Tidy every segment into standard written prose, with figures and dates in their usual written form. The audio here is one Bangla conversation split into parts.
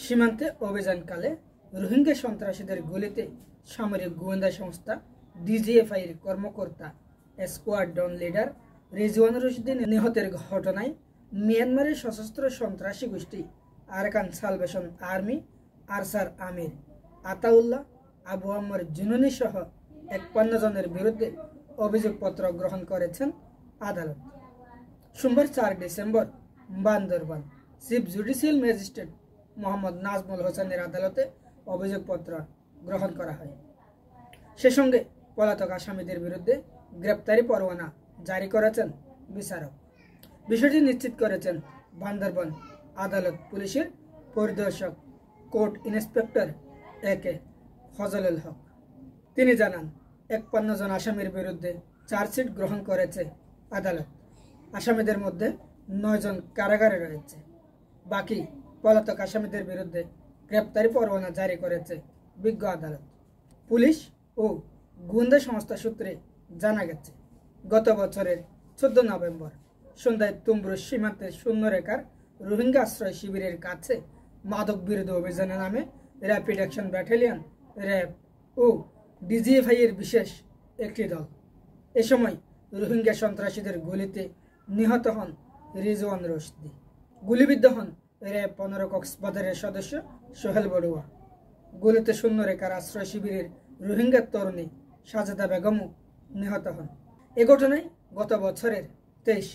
সীমান্তে অভিযানকালে রোহিঙ্গা সন্ত্রাসীদের গুলিতে সামরিক গোয়েন্দা সংস্থা ডিজিএফআই এর কর্মকর্তা স্কোয়াড্রন লিডার রিজওয়ান রশিদ নিহতের ঘটনায় মিয়ানমারের সশস্ত্র সন্ত্রাসী গোষ্ঠী আরাকান সালভেশন আর্মি আরসার আমির আতাউল্লাহ আবু আম্মার জুনুনি সহ ৫১ জনের বিরুদ্ধে অভিযোগপত্র গ্রহণ করেছেন আদালত। সোমবার ৪ December Bandarban chief judicial magistrate Mohammad Nazmul হোসেনের আদালতে অভিযোগপত্র গ্রহণ করা হয়। সে সঙ্গে পলাতক আসামিদের বিরুদ্ধে গ্রেপ্তারি পরোয়ানা জারি করেছেন বিচারক। বিষয়টি নিশ্চিত করেছেন বান্দরবান আদালত পুলিশের পরিদর্শক কোর্ট ইন্সপেক্টর একে ফজলুল হক। তিনি জানান, ৫১ জন আসামির বিরুদ্ধে চার্জশিট গ্রহণ করেছে আদালত। আসামিদের মধ্যে ৯ জন কারাগারে রয়েছে। বাকি পলাতক আসামিদের বিরুদ্ধে গ্রেপ্তারি পরোয়ানা জারি করেছে বিজ্ঞ আদালত। পুলিশ ও গোয়েন্দা সংস্থা সূত্রে জানা গেছে, গত বছরের ১৪ নভেম্বর সন্ধ্যায় তুমব্রু সীমান্তের শূন্যরেখার রোহিঙ্গা আশ্রয় শিবিরের কাছে মাদক বিরোধী অভিযানের নামে র্যাপিড অ্যাকশন ব্যাটালিয়ন র্যাব ও ডিজিএফআই এর বিশেষ একটি দল এ সময় রোহিঙ্গা সন্ত্রাসীদের গুলিতে নিহত হন রিজওয়ান রশিদ। গুলিবিদ্ধ হন র্যাব ১৫ কক্সবাজারের সদস্য সোহেল বড়ুয়া। গুলিতে শূন্যরেখার আশ্রয় শিবিরের রোহিঙ্গা তরুণী সাজেদা বেগমও নিহত হন। এ ঘটনায় গত বছরের ২৩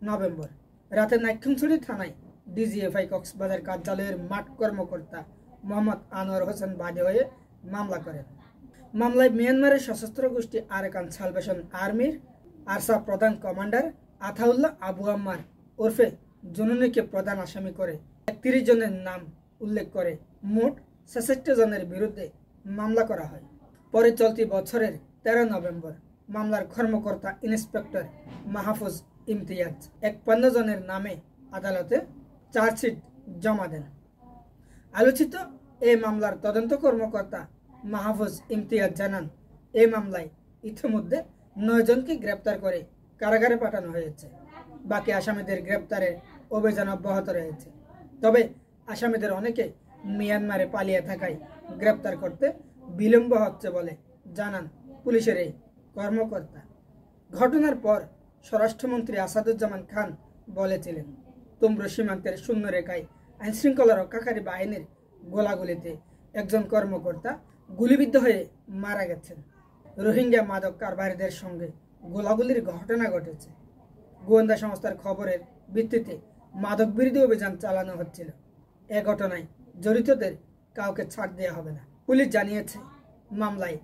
নভেম্বর রাতে নাইক্ষ্যংছড়ি থানায় ডিজিএফআই কক্সবাজার কার্যালয়ের মাঠ কর্মকর্তা মোহাম্মদ আনোয়ার হোসেন বাদী হয়ে মামলা করেন। মামলায় মিয়ানমারের সশস্ত্র গোষ্ঠী আরাকান সালভেশন আর্মির আরসা প্রধান কমান্ডার আতাউল্লাহ আবু আম্মার ওরফে জুনুনিকে প্রধান আসামি করে ৩১ জনের নাম উল্লেখ করে মোট ৬৬ জনের বিরুদ্ধে মামলা করা হয়। পরে চলতি বছরের ১৩ নভেম্বর মামলার কর্মকর্তা ইন্সপেক্টর মাহফুজ ইমতিয়াজ ৫১ জনের নামে আদালতে চার্জশিট জমা দেন। আলোচিত এই মামলার তদন্ত কর্মকর্তা মাহফুজ ইমতিয়াজ জানান, এই মামলায় ইতিমধ্যে ৯ জনকে গ্রেপ্তার করে কারাগারে পাঠানো হয়েছে। বাকি আসামিদের গ্রেপ্তারের অভিযান অব্যাহত রয়েছে। তবে আসামিদের অনেকে মিয়ানমারে পালিয়ে থাকায় গ্রেপ্তার করতে বিলম্ব হচ্ছে বলে জানান পুলিশের এই কর্মকর্তা। ঘটনার পর স্বরাষ্ট্রমন্ত্রী আসাদুজ্জামান খান বলেছিলেন, তুমব্রু সীমান্তের শূন্যরেখায় আইনশৃঙ্খলা রক্ষাকারী বাহিনীর গোলাগুলিতে একজন কর্মকর্তা গুলিবিদ্ধ হয়ে মারা গেছেন। রোহিঙ্গা মাদক কারবারিদের সঙ্গে গোলাগুলির ঘটনা ঘটেছে। গোয়েন্দা সংস্থার খবরের ভিত্তিতে মাদক বিরোধী অভিযান চালানো হচ্ছিল। এ ঘটনায় জড়িতদের কাউকে ছাড় দেওয়া হবে না। পুলিশ জানিয়েছে, মামলায়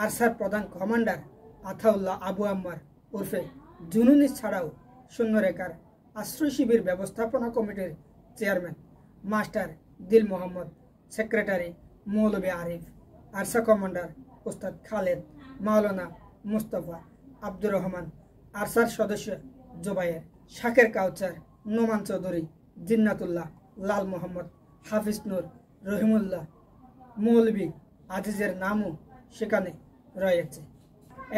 আরসার প্রধান কমান্ডার আতাউল্লাহ আবু আম্মার ওরফে জুনুনি ছাড়াও শূন্যরেখার আশ্রয় শিবির ব্যবস্থাপনা কমিটির চেয়ারম্যান মাস্টার দিল মোহাম্মদ, সেক্রেটারি মৌলভী আরিফ, আরসা কমান্ডার ওস্তাদ খালেদ, মাওলানা মুস্তফা, আব্দুর রহমান, আরসার সদস্য জোবায়ের, শাকের কাউচার, নোমান চৌধুরী, জিন্নাতুল্লাহ, লাল মোহাম্মদ, হাফিজ নূর, রহিমুল্লাহ, মৌলভী আজিজের নামও সেখানে রয়েছে।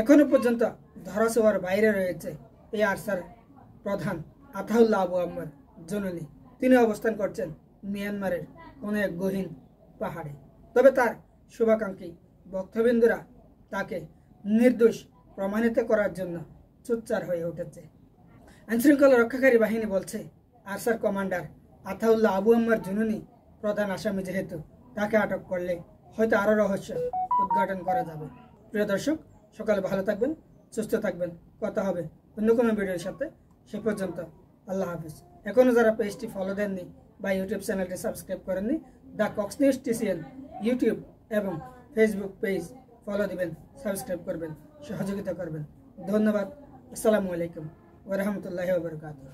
এখনো পর্যন্ত ধরাছোঁয়ার বাইরে রয়েছে এই আরসার প্রধান আতাউল্লাহ আবু আম্মার জননী। তিনি অবস্থান করছেন মিয়ানমারের কোনো এক গহীন পাহাড়ে। তবে তার শুভাকাঙ্ক্ষী ভক্তবিন্দুরা তাকে নির্দোষ প্রমাণিত করার জন্য সোচ্চার হয়ে উঠেছে। আইনশৃঙ্খলা রক্ষাকারী বাহিনী বলছে, আরসার কমান্ডার আতাউল্লাহ আবু আম্মার জননী প্রধান আসামি, যেহেতু তাকে আটক করলে হয়তো আরও রহস্য উদ্ঘাটন করা যাবে। প্রিয় দর্শক, সকালে ভালো থাকবেন, সুস্থ থাকবেন। কথা হবে অন্য কোনো ভিডিওর সাথে। সে পর্যন্ত আল্লাহ হাফিজ। এখনও যারা পেজটি ফলো দেননি বা ইউটিউব চ্যানেলটি সাবস্ক্রাইব করেননি, the Cox news TCN YouTube এবং ফেসবুক পেজ ফলো দিবেন, সাবস্ক্রাইব করবেন, সহযোগিতা করবেন। ধন্যবাদ। আসসালামু আলাইকুম ওয়া রাহমাতুল্লাহি ওয়া বারাকাতুহু।